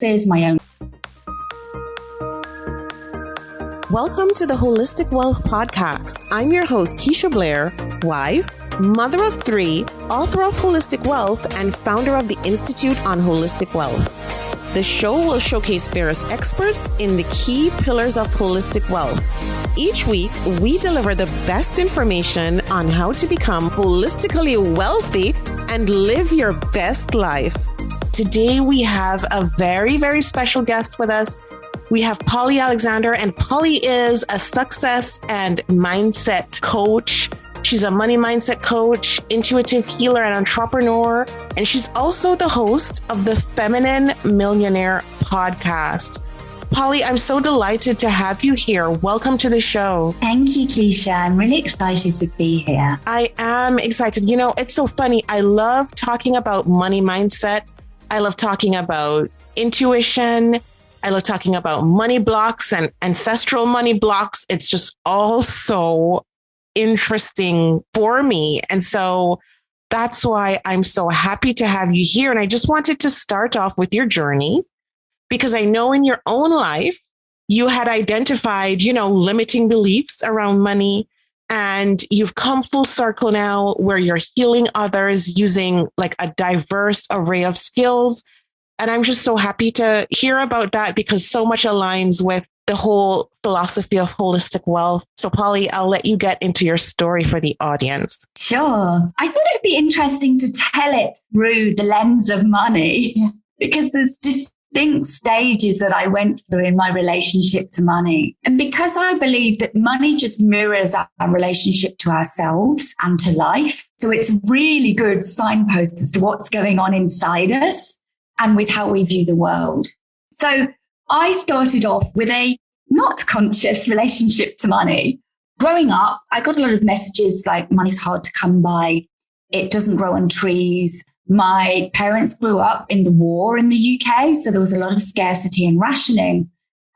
taxes, my own. Welcome to the Holistic Wealth Podcast. I'm your host, Keisha Blair, wife, mother of 3, author of Holistic Wealth, and founder of the Institute on Holistic Wealth. The show will showcase various experts in the key pillars of holistic wealth. Each week, we deliver the best information on how to become holistically wealthy and live your best life. Today, we have a very, very special guest with us. We have Polly Alexandre, and Polly is a success and mindset coach. She's a money mindset coach, intuitive healer, and entrepreneur. And she's also the host of the Feminine Millionaire podcast. Polly, I'm so delighted to have you here. Welcome to the show. Thank you, Keisha. I'm really excited to be here. I am excited. You know, it's so funny. I love talking about money mindset. I love talking about intuition. I love talking about money blocks and ancestral money blocks. It's just all so interesting for me. And so that's why I'm so happy to have you here. And I just wanted to start off with your journey, because I know in your own life, you had identified, limiting beliefs around money, and you've come full circle now where you're healing others using like a diverse array of skills. And I'm just so happy to hear about that, because so much aligns with the whole philosophy of holistic wealth. So Polly, I'll let you get into your story for the audience. Sure. I thought it'd be interesting to tell it through the lens of money, because there's distinct stages that I went through in my relationship to money. And because I believe that money just mirrors our relationship to ourselves and to life. So it's a really good signpost as to what's going on inside us and with how we view the world. So I started off with a not conscious relationship to money. Growing up, I got a lot of messages like money's hard to come by. It doesn't grow on trees. My parents grew up in the war in the UK, so there was a lot of scarcity and rationing.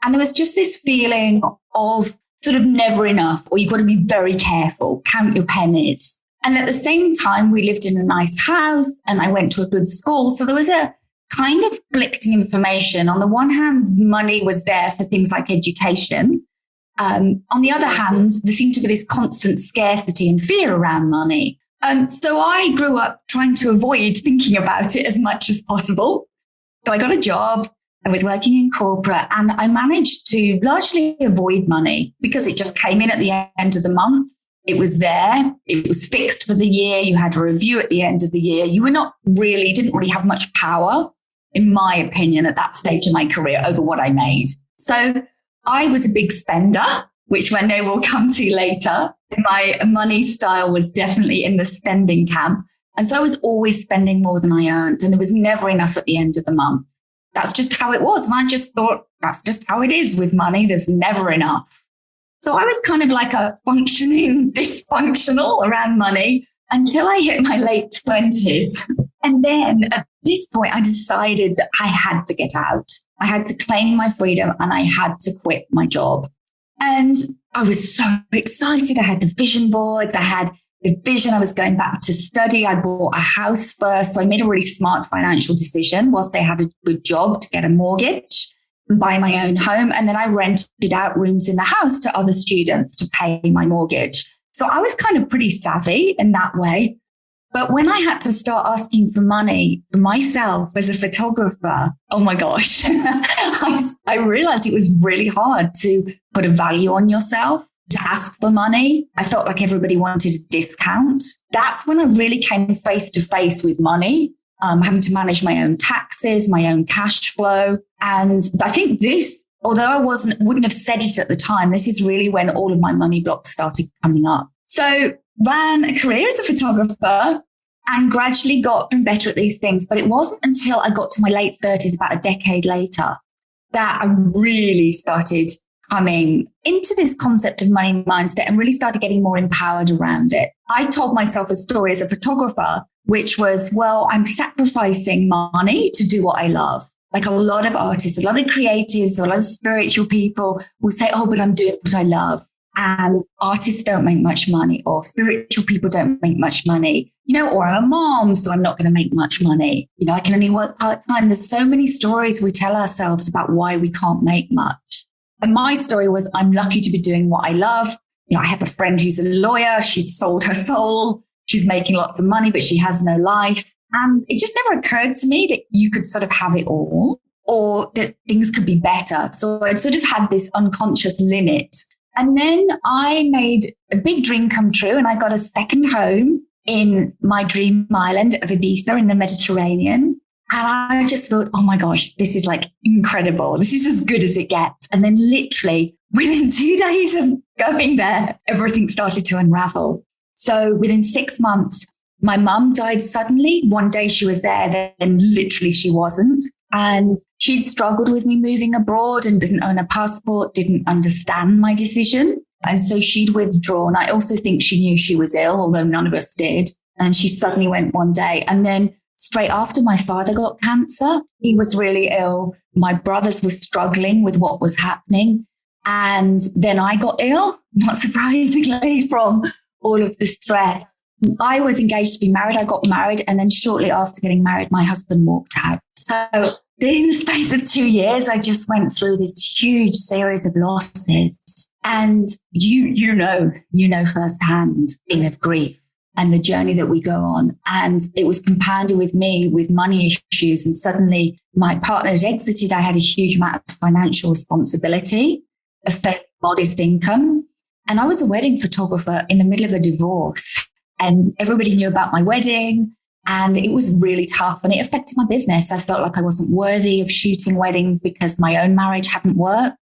And there was just this feeling of sort of never enough, or you've got to be very careful, count your pennies. And at the same time, we lived in a nice house and I went to a good school. So there was a kind of conflicting information. On the one hand, money was there for things like education. On the other hand, there seemed to be this constant scarcity and fear around money. So I grew up trying to avoid thinking about it as much as possible. So I got a job. I was working in corporate, and I managed to largely avoid money because it just came in at the end of the month. It was there. It was fixed for the year. You had a review at the end of the year. You didn't really have much power, in my opinion, at that stage of my career over what I made. So I was a big spender, which I know we'll come to later. My money style was definitely in the spending camp. And so I was always spending more than I earned. And there was never enough at the end of the month. That's just how it was. And I just thought that's just how it is with money. There's never enough. So I was kind of like a functioning dysfunctional around money until I hit my late 20s. And then at this point, I decided that I had to get out. I had to claim my freedom and I had to quit my job. And I was so excited. I had the vision boards. I had the vision. I was going back to study. I bought a house first. So I made a really smart financial decision whilst I had a good job to get a mortgage and buy my own home. And then I rented out rooms in the house to other students to pay my mortgage. So I was kind of pretty savvy in that way. But when I had to start asking for money for myself as a photographer, oh my gosh, I realized it was really hard to put a value on yourself, to ask for money. I felt like everybody wanted a discount. That's when I really came face to face with money, having to manage my own taxes, my own cash flow. And I think this, although I wouldn't have said it at the time, this is really when all of my money blocks started coming up. So ran a career as a photographer and gradually got better at these things. But it wasn't until I got to my late 30s, about a decade later, that I really started coming into this concept of money mindset and really started getting more empowered around it. I told myself a story as a photographer, which was, well, I'm sacrificing money to do what I love. Like a lot of artists, a lot of creatives, a lot of spiritual people will say, oh, but I'm doing what I love. And artists don't make much money, or spiritual people don't make much money. or I'm a mom, so I'm not going to make much money. I can only work part-time. There's so many stories we tell ourselves about why we can't make much. And my story was, I'm lucky to be doing what I love. I have a friend who's a lawyer. She's sold her soul. She's making lots of money, but she has no life. And it just never occurred to me that you could sort of have it all or that things could be better. So I sort of had this unconscious limit. And then I made a big dream come true and I got a second home in my dream island of Ibiza in the Mediterranean. And I just thought, oh my gosh, this is like incredible. This is as good as it gets. And then literally within 2 days of going there, everything started to unravel. So within 6 months, my mum died suddenly. One day she was there, then literally she wasn't. And she'd struggled with me moving abroad and didn't own a passport, didn't understand my decision. And so she'd withdrawn. I also think she knew she was ill, although none of us did. And she suddenly went one day. And then straight after, my father got cancer. He was really ill. My brothers were struggling with what was happening. And then I got ill, not surprisingly, from all of the stress. I was engaged to be married. I got married. And then shortly after getting married, my husband walked out. So in the space of 2 years, I just went through this huge series of losses. And you know firsthand the pain of grief and the journey that we go on. And it was compounded with me with money issues. And suddenly my partner had exited. I had a huge amount of financial responsibility, a fairly modest income. And I was a wedding photographer in the middle of a divorce. And everybody knew about my wedding. And it was really tough and it affected my business. I felt like I wasn't worthy of shooting weddings because my own marriage hadn't worked.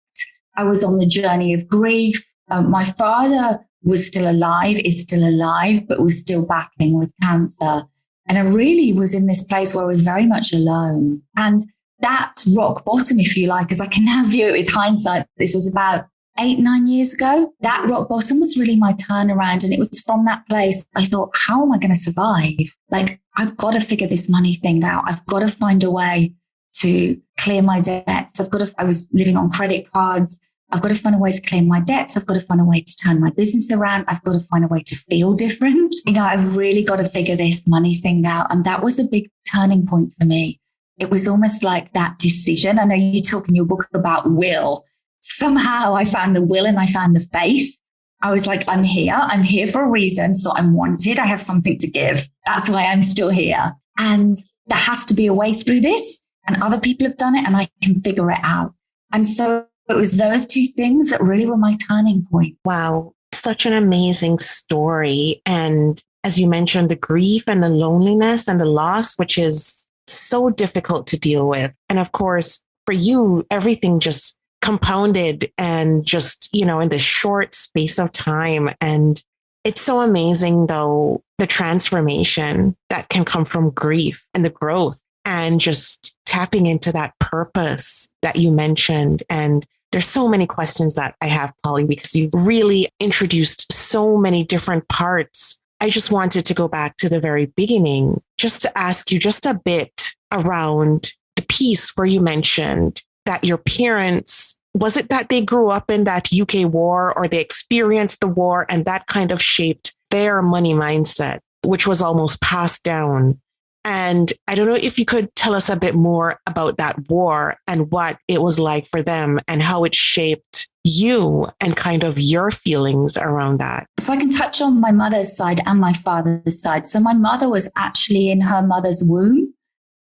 I was on the journey of grief. My father was still alive, is still alive, but was still battling with cancer. And I really was in this place where I was very much alone. And that rock bottom, if you like, as I can now view it with hindsight, this was about 8-9 years ago. That rock bottom was really my turnaround. And it was from that place I thought, how am I going to survive? Like, I've got to figure this money thing out. I've got to find a way to clear my debts. I was living on credit cards. I've got to find a way to clear my debts. I've got to find a way to turn my business around. I've got to find a way to feel different. I've really got to figure this money thing out. And that was a big turning point for me. It was almost like that decision. I know you talk in your book about will. Somehow I found the will and I found the faith. I was like, I'm here for a reason. So I'm wanted. I have something to give. That's why I'm still here. And there has to be a way through this. And other people have done it and I can figure it out. And so it was those two things that really were my turning point. Wow. Such an amazing story. And as you mentioned, the grief and the loneliness and the loss, which is so difficult to deal with. And of course, for you, everything just compounded and just, in this short space of time. And it's so amazing, though, the transformation that can come from grief and the growth and just tapping into that purpose that you mentioned. And there's so many questions that I have, Polly, because you really introduced so many different parts. I just wanted to go back to the very beginning, just to ask you just a bit around the piece where you mentioned that your parents, was it that they grew up in that UK war or they experienced the war and that kind of shaped their money mindset, which was almost passed down? And I don't know if you could tell us a bit more about that war and what it was like for them and how it shaped you and kind of your feelings around that. So I can touch on my mother's side and my father's side. So my mother was actually in her mother's womb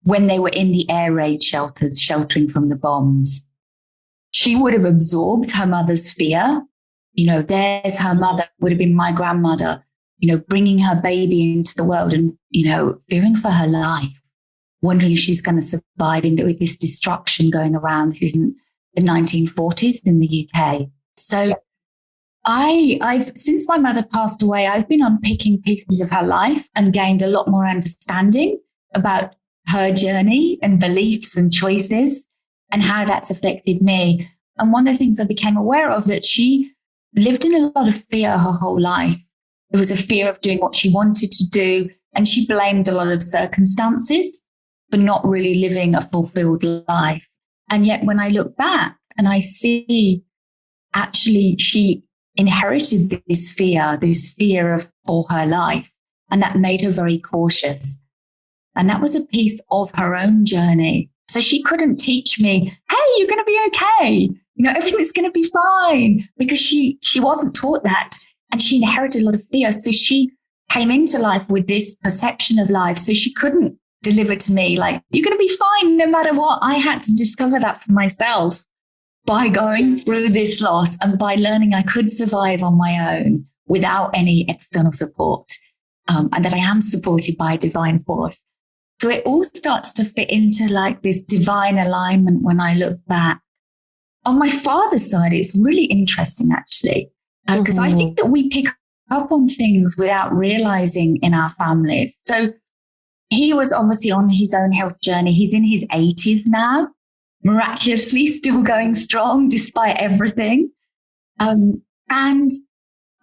when they were in the air raid shelters, sheltering from the bombs. She would have absorbed her mother's fear. There's her mother, would have been my grandmother, bringing her baby into the world and, fearing for her life, wondering if she's going to survive with this destruction going around. This is in the 1940s in the UK. So I've since my mother passed away, I've been unpicking pieces of her life and gained a lot more understanding about her journey and beliefs and choices and how that's affected me. And one of the things I became aware of, that she lived in a lot of fear her whole life. There was a fear of doing what she wanted to do. And she blamed a lot of circumstances for not really living a fulfilled life. And yet when I look back and I see actually she inherited this fear for her life. And that made her very cautious. And that was a piece of her own journey. So she couldn't teach me, hey, you're going to be okay. Everything's going to be fine, because she wasn't taught that. And she inherited a lot of fear. So she came into life with this perception of life. So she couldn't deliver to me like, you're going to be fine no matter what. I had to discover that for myself by going through this loss and by learning I could survive on my own without any external support, and that I am supported by a divine force. So it all starts to fit into like this divine alignment when I look back. On my father's side, it's really interesting, actually, because I think that we pick up on things without realizing in our families. So he was obviously on his own health journey. He's in his 80s now, miraculously still going strong despite everything. And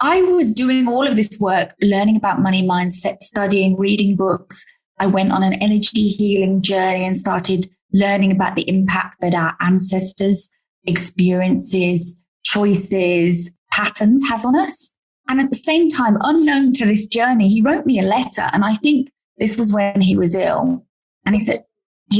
I was doing all of this work, learning about money mindset, studying, reading books. I went on an energy healing journey and started learning about the impact that our ancestors' experiences, choices, patterns has on us. And at the same time, unknown to this journey, he wrote me a letter. And I think this was when he was ill. And he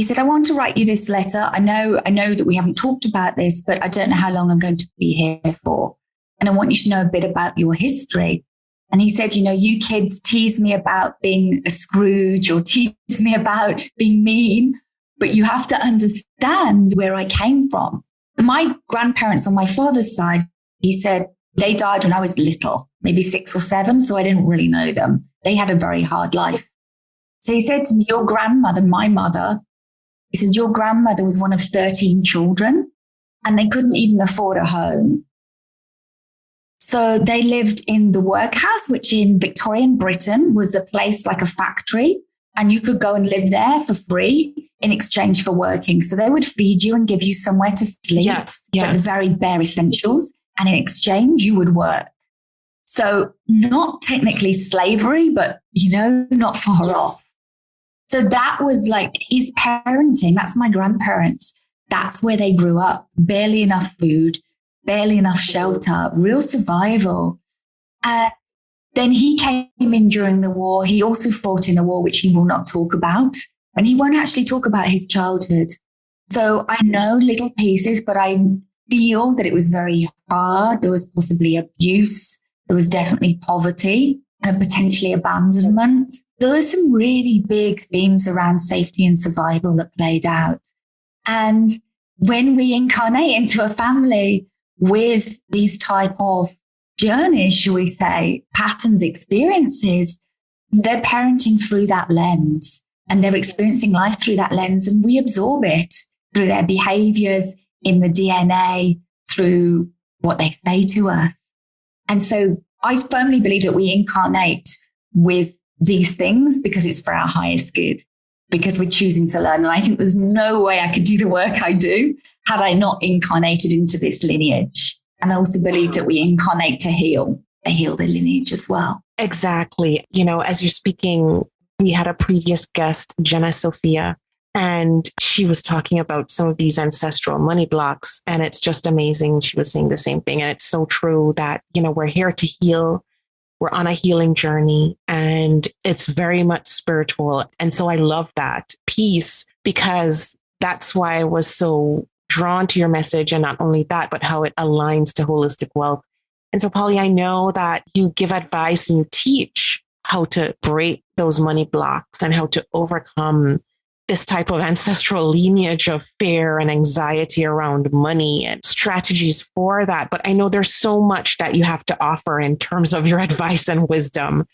said, I want to write you this letter. I know that we haven't talked about this, but I don't know how long I'm going to be here for. And I want you to know a bit about your history. And he said, you kids tease me about being a Scrooge or tease me about being mean, but you have to understand where I came from. My grandparents on my father's side, he said, they died when I was little, maybe 6 or 7. So I didn't really know them. They had a very hard life. So he said to me, your grandmother, my mother, he says, your grandmother was one of 13 children and they couldn't even afford a home. So they lived in the workhouse, which in Victorian Britain was a place like a factory, and you could go and live there for free in exchange for working. So they would feed you and give you somewhere to sleep, but the very bare essentials. And in exchange, you would work. So not technically slavery, but, not far off. So that was like his parenting. That's my grandparents. That's where they grew up. Barely enough food, barely enough shelter, real survival. And then he came in during the war. He also fought in a war, which he will not talk about. And he won't actually talk about his childhood. So I know little pieces, but I feel that it was very hard. There was possibly abuse. There was definitely poverty and potentially abandonment. There were some really big themes around safety and survival that played out. And when we incarnate into a family with these type of journeys, shall we say, patterns, experiences, they're parenting through that lens and they're experiencing life through that lens, and we absorb it through their behaviors in the DNA, through what they say to us. And so I firmly believe that we incarnate with these things because it's for our highest good, because we're choosing to learn. And I think there's no way I could do the work I do had I not incarnated into this lineage. And I also believe that we incarnate to heal the lineage as well. Exactly. As you're speaking, we had a previous guest, Jenna Sophia, and she was talking about some of these ancestral money blocks. And it's just amazing. She was saying the same thing. And it's so true that, we're here to heal. We're on a healing journey, and it's very much spiritual. And so I love that piece, because that's why I was so drawn to your message. And not only that, but how it aligns to holistic wealth. And so, Polly, I know that you give advice and you teach how to break those money blocks and how to overcome this type of ancestral lineage of fear and anxiety around money and strategies for that. But I know there's so much that you have to offer in terms of your advice and wisdom.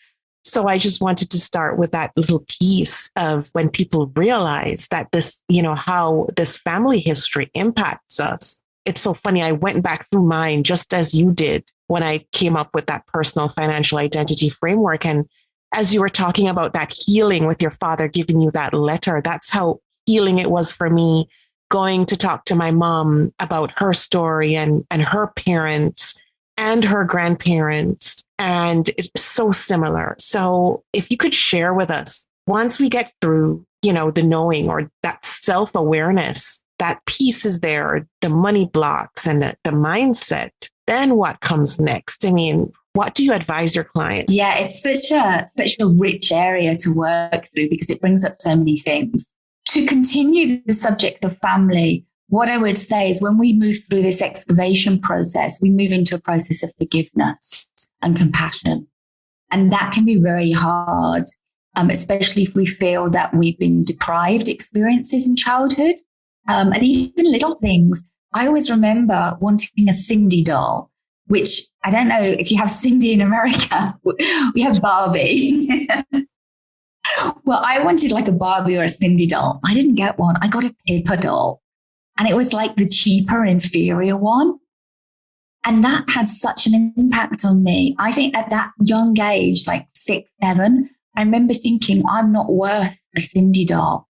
So I just wanted to start with that little piece of when people realize that this, how this family history impacts us. It's so funny. I went back through mine just as you did when I came up with that personal financial identity framework. And as you were talking about that healing with your father giving you that letter, that's how healing it was for me, going to talk to my mom about her story and her parents and her grandparents. And it's so similar. So if you could share with us, once we get through, the knowing or that self-awareness, that piece is there, the money blocks and the mindset, then what comes next? I mean, What do you advise your clients? Yeah, it's such a rich area to work through because it brings up so many things. To continue the subject of family, what I would say is when we move through this excavation process, we move into a process of forgiveness and compassion. And that can be very hard, especially if we feel that we've been deprived experiences in childhood. And even little things. I always remember wanting a Cindy doll, which I don't know if you have Cindy in America. We have Barbie. Well, I wanted like a Barbie or a Cindy doll. I didn't get one. I got a Pippa doll. And it was like the cheaper, inferior one. And that had such an impact on me. I think at that young age, like 6, 7, I remember thinking, I'm not worth a Cindy doll.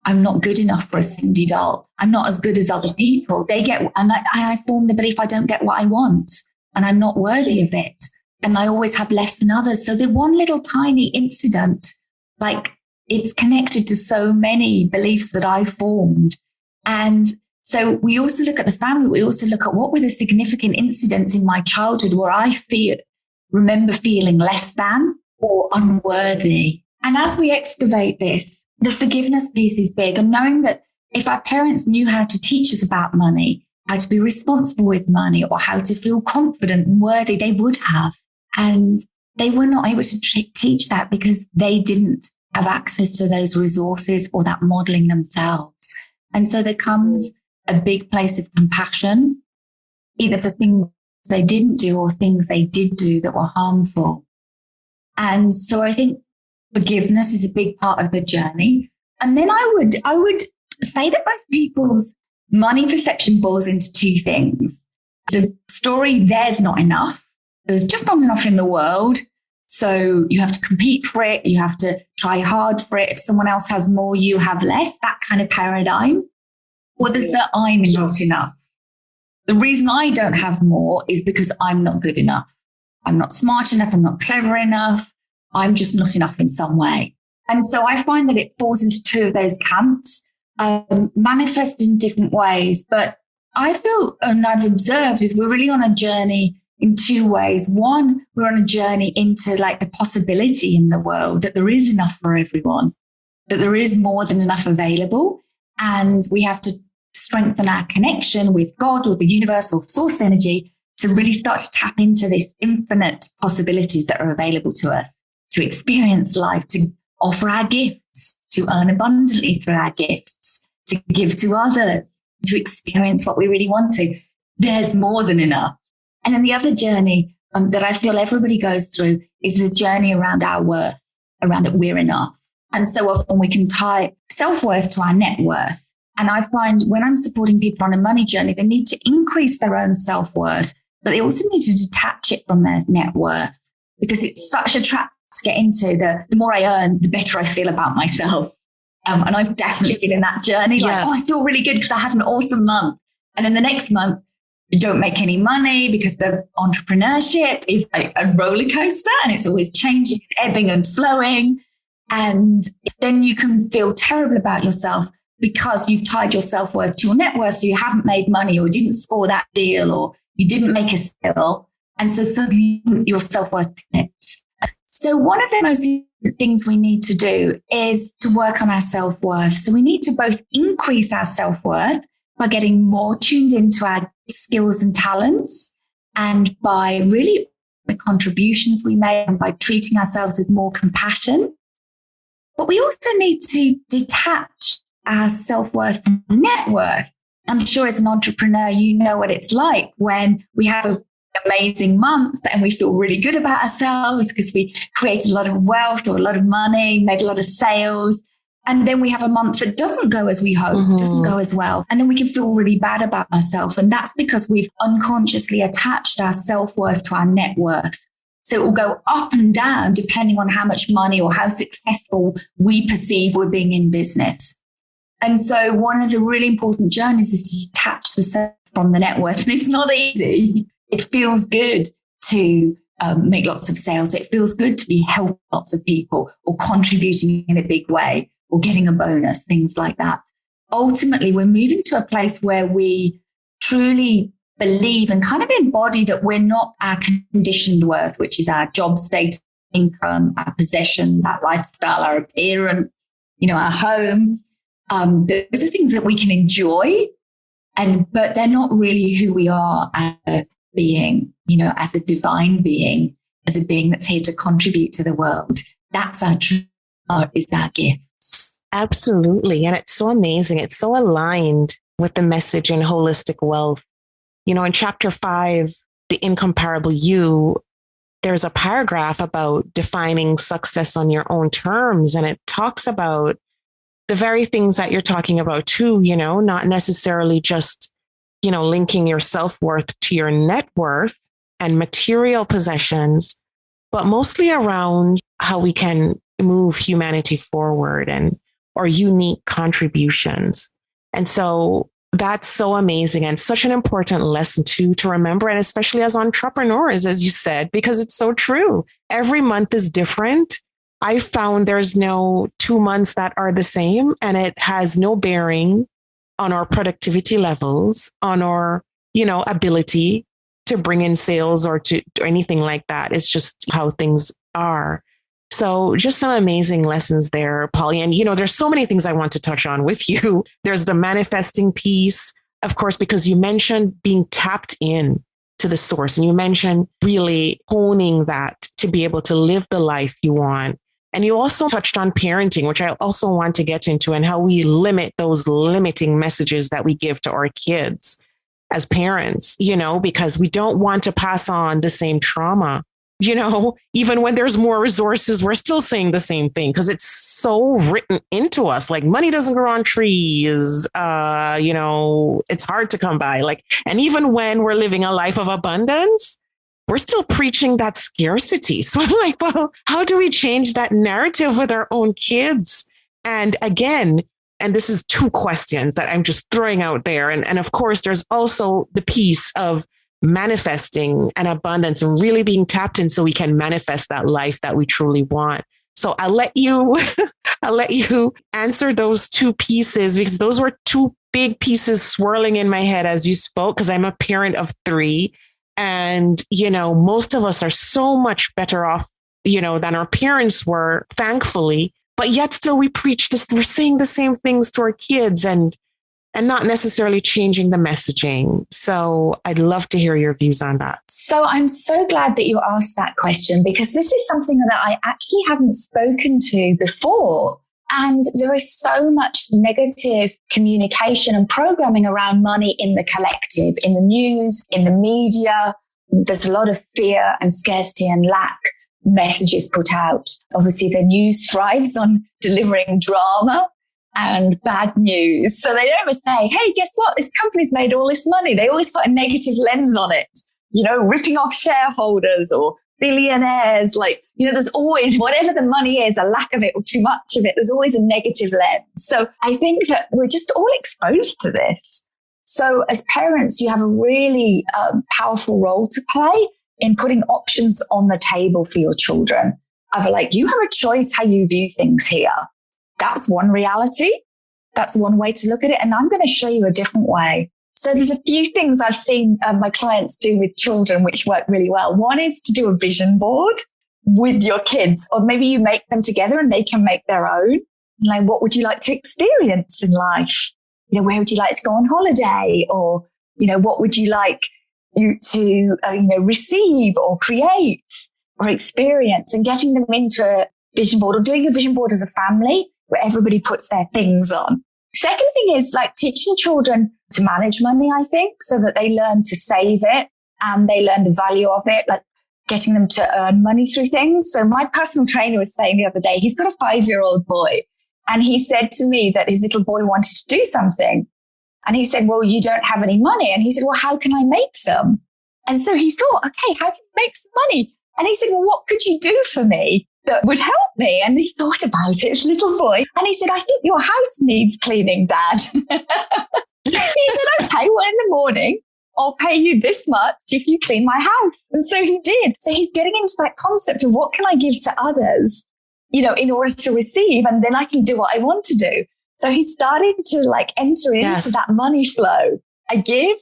I'm not good enough for a Cindy doll. I'm not as good as other people. They get, and I formed the belief I don't get what I want and I'm not worthy of it. And I always have less than others. So the one little tiny incident, like it's connected to so many beliefs that I formed. And so we also look at the family. We also look at what were the significant incidents in my childhood where I remember feeling less than or unworthy. And as we excavate this, the forgiveness piece is big. And knowing that if our parents knew how to teach us about money, how to be responsible with money or how to feel confident and worthy, they would have. And they were not able to teach that because they didn't have access to those resources or that modeling themselves. And so there comes a big place of compassion, either for things they didn't do or things they did do that were harmful. And so I think forgiveness is a big part of the journey. And then I would say that most people's money perception boils into two things. The story, there's not enough. There's just not enough in the world. So you have to compete for it. You have to try hard for it. If someone else has more, you have less, that kind of paradigm. Or there's the I'm not enough. The reason I don't have more is because I'm not good enough. I'm not smart enough. I'm not clever enough. I'm just not enough in some way. And so I find that it falls into two of those camps, manifest in different ways. But I feel, and I've observed, is we're really on a journey in two ways. One, we're on a journey into like the possibility in the world that there is enough for everyone, that there is more than enough available. And we have to strengthen our connection with God or the universe or source energy to really start to tap into this infinite possibilities that are available to us, to experience life, to offer our gifts, to earn abundantly through our gifts, to give to others, to experience what we really want to. There's more than enough. And then the other journey that I feel everybody goes through is the journey around our worth, around that we're enough. And so often we can tie self-worth to our net worth. And I find when I'm supporting people on a money journey, they need to increase their own self-worth, but they also need to detach it from their net worth because it's such a trap to get into. The more I earn, the better I feel about myself. And I've definitely been in that journey. Like, I feel really good because I had an awesome month. And then the next month, you don't make any money because the entrepreneurship is like a roller coaster and it's always changing, ebbing and flowing. And then you can feel terrible about yourself because you've tied your self-worth to your net worth. So you haven't made money or didn't score that deal or you didn't make a sale. And so suddenly your self-worth connects. So one of the most things we need to do is to work on our self-worth. So we need to both increase our self-worth by getting more tuned into our skills and talents and by really the contributions we make and by treating ourselves with more compassion. But we also need to detach our self-worth from net worth. I'm sure as an entrepreneur, you know what it's like when we have an amazing month and we feel really good about ourselves because we created a lot of wealth or a lot of money, made a lot of sales. And then we have a month that doesn't go as we hope, doesn't go as well. And then we can feel really bad about ourselves. And that's because we've unconsciously attached our self-worth to our net worth. So it will go up and down depending on how much money or how successful we perceive we're being in business. And so one of the really important journeys is to detach the self from the net worth. And it's not easy. It feels good to make lots of sales. It feels good to be helping lots of people or contributing in a big way or getting a bonus, things like that. Ultimately, we're moving to a place where we truly believe and kind of embody that we're not our conditioned worth, which is our job status, income, our possession, our lifestyle, our appearance, our home. Those are things that we can enjoy, but they're not really who we are as a being, as a divine being, as a being that's here to contribute to the world. That's is our gifts. Absolutely. And it's so amazing. It's so aligned with the message in Holistic Wealth. In chapter 5, The Incomparable You, there's a paragraph about defining success on your own terms. And it talks about the very things that you're talking about too, not necessarily just, linking your self-worth to your net worth and material possessions, but mostly around how we can move humanity forward or unique contributions. And so that's so amazing and such an important lesson too, to remember. And especially as entrepreneurs, as you said, because it's so true. Every month is different. I found there's no 2 months that are the same, and it has no bearing on our productivity levels, on our, ability to bring in sales or anything like that. It's just how things are. So just some amazing lessons there, Polly. And, there's so many things I want to touch on with you. There's the manifesting piece, of course, because you mentioned being tapped in to the source, and you mentioned really honing that to be able to live the life you want. And you also touched on parenting, which I also want to get into, and how we limit those limiting messages that we give to our kids as parents, because we don't want to pass on the same trauma. Even when there's more resources, we're still saying the same thing because it's so written into us. Like, money doesn't grow on trees. It's hard to come by. And even when we're living a life of abundance, we're still preaching that scarcity. So I'm like, well, how do we change that narrative with our own kids? And again, and this is 2 questions that I'm just throwing out there. And of course, there's also the piece of manifesting an abundance and really being tapped in so we can manifest that life that we truly want. So I'll let you answer those 2 pieces, because those were 2 big pieces swirling in my head as you spoke, because I'm a parent of 3. And, most of us are so much better off, than our parents were, thankfully, but yet still we preach this, we're saying the same things to our kids and not necessarily changing the messaging. So I'd love to hear your views on that. So I'm so glad that you asked that question, because this is something that I actually haven't spoken to before. And there is so much negative communication and programming around money in the collective, in the news, in the media. There's a lot of fear and scarcity and lack messages put out. Obviously, the news thrives on delivering drama and bad news. So they never say, hey, guess what? This company's made all this money. They always put a negative lens on it, ripping off shareholders or billionaires. There's always, whatever the money is, a lack of it or too much of it, there's always a negative lens. So I think that we're just all exposed to this. So as parents, you have a really powerful role to play in putting options on the table for your children. You have a choice how you view things here. That's one reality. That's one way to look at it. And I'm going to show you a different way. So there's a few things I've seen my clients do with children, which work really well. One is to do a vision board with your kids, or maybe you make them together and they can make their own. What would you like to experience in life? Where would you like to go on holiday? Or, what would you like you to, receive or create or experience, and getting them into a vision board, or doing a vision board as a family where everybody puts their things on. Second thing is teaching children to manage money, I think, so that they learn to save it and they learn the value of it, getting them to earn money through things. So my personal trainer was saying the other day, he's got a 5-year-old boy, and he said to me that his little boy wanted to do something. And he said, well, you don't have any money. And he said, well, how can I make some? And so he thought, okay, how can I make some money? And he said, well, what could you do for me that would help me? And he thought about it, his little boy. And he said, I think your house needs cleaning, Dad. He said, okay, well, in the morning, I'll pay you this much if you clean my house. And so he did. So he's getting into that concept of what can I give to others, in order to receive, and then I can do what I want to do. So he's starting to enter into that money flow. I give,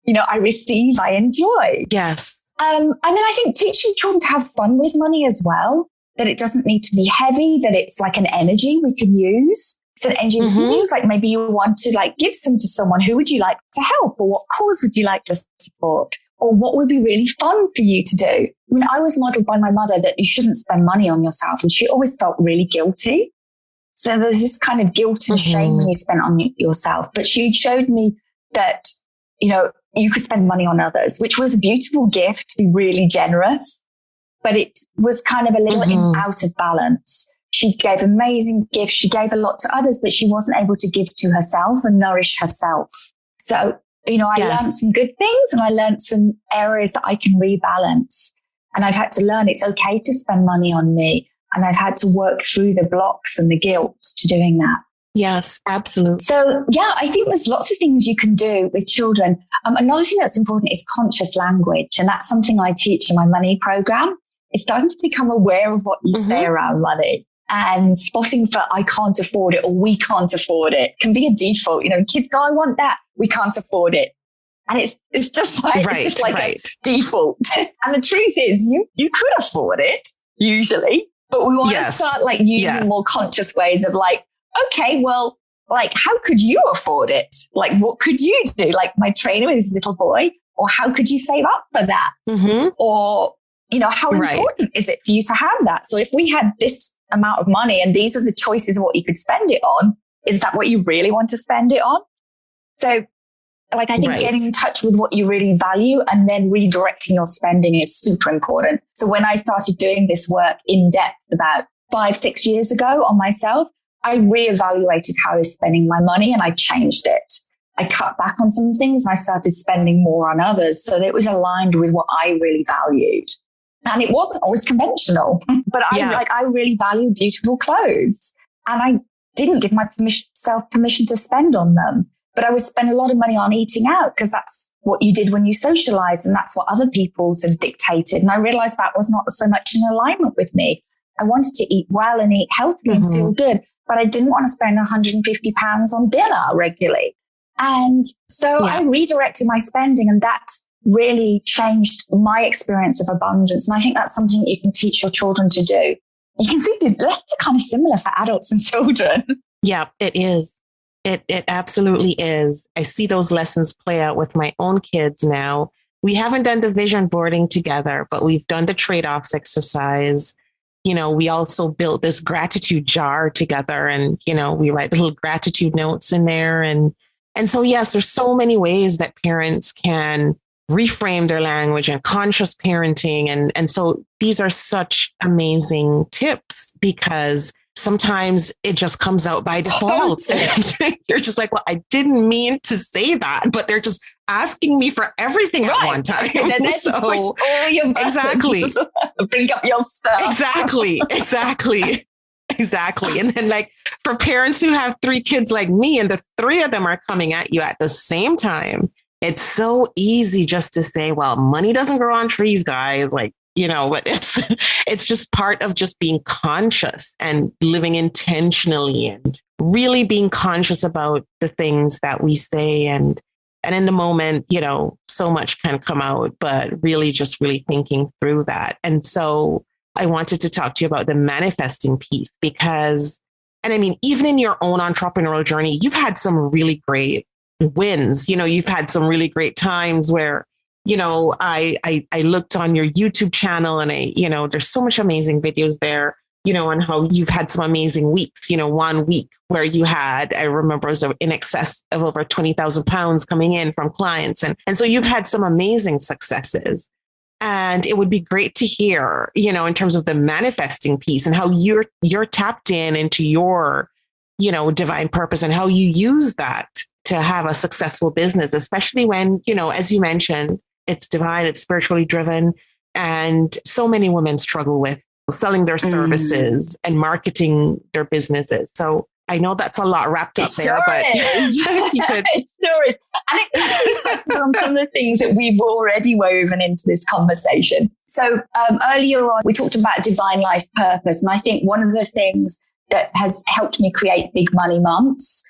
I receive, I enjoy. Yes. And then I think teaching children to have fun with money as well, that it doesn't need to be heavy, that it's like an energy we can use. So an energy we can use, like maybe you want to like give some to someone. Who would you like to help? Or what cause would you like to support? Or what would be really fun for you to do? I mean, I was modeled by my mother that you shouldn't spend money on yourself. And she always felt really guilty. So there's this kind of guilt and shame when you spend on yourself. But she showed me that, you could spend money on others, which was a beautiful gift to be really generous. But it was kind of a little out of balance. She gave amazing gifts. She gave a lot to others, but she wasn't able to give to herself and nourish herself. So, I learned some good things and I learned some areas that I can rebalance. And I've had to learn it's okay to spend money on me. And I've had to work through the blocks and the guilt to doing that. Yes, absolutely. So, I think there's lots of things you can do with children. Another thing that's important is conscious language. And that's something I teach in my money program. It's starting to become aware of what you say around money. And spotting for I can't afford it or we can't afford it can be a default. Kids go, I want that. We can't afford it. And it's just like a default. And the truth is you could afford it usually, but we want to start like using more conscious ways of like, okay, well, like how could you afford it? Like what could you do? Like my trainer with his little boy, or how could you save up for that? Or, how important is it for you to have that? So if we had this amount of money and these are the choices of what you could spend it on, is that what you really want to spend it on? So like, I think getting in touch with what you really value and then redirecting your spending is super important. So when I started doing this work in depth about 5-6 years ago on myself, I reevaluated how I was spending my money and I changed it. I cut back on some things and I started spending more on others. So that it was aligned with what I really valued. And it wasn't always conventional, but I really value beautiful clothes. And I didn't give myself permission to spend on them. But I would spend a lot of money on eating out because that's what you did when you socialized. And that's what other people sort of dictated. And I realized that was not so much in alignment with me. I wanted to eat well and eat healthy and feel good, but I didn't want to spend £150 on dinner regularly. And so I redirected my spending, and that really changed my experience of abundance. And I think that's something that you can teach your children to do. You can see the lessons are kind of similar for adults and children. Yeah, it is. It absolutely is. I see those lessons play out with my own kids now. We haven't done the vision boarding together, but we've done the trade-offs exercise. We also built this gratitude jar together, and, we write little gratitude notes in there. And so, yes, there's so many ways that parents can reframe their language and conscious parenting. And so these are such amazing tips because sometimes it just comes out by default. And you're just like, well, I didn't mean to say that, but they're just asking me for everything at one time. And then so push all your buttons. Exactly. Bring up your stuff. Exactly. And then like for parents who have 3 kids like me and the 3 of them are coming at you at the same time, it's so easy just to say, well, money doesn't grow on trees, guys. Like, but it's just part of just being conscious and living intentionally and really being conscious about the things that we say. And in the moment, so much can come out, but really thinking through that. And so I wanted to talk to you about the manifesting piece because, and I mean, even in your own entrepreneurial journey, you've had some really great wins. You've had some really great times where, I looked on your YouTube channel and there's so much amazing videos there, and how you've had some amazing weeks, 1 week where you had, I remember it was in excess of over £20,000 coming in from clients. And so you've had some amazing successes. And it would be great to hear, in terms of the manifesting piece and how you're tapped into your, divine purpose and how you use that to have a successful business, especially when, as you mentioned, it's divine, it's spiritually driven. And so many women struggle with selling their services and marketing their businesses. So I know that's a lot wrapped up there, but it sure is. And it actually touches on some of the things that we've already woven into this conversation. So earlier on, we talked about divine life purpose. And I think one of the things that has helped me create big money months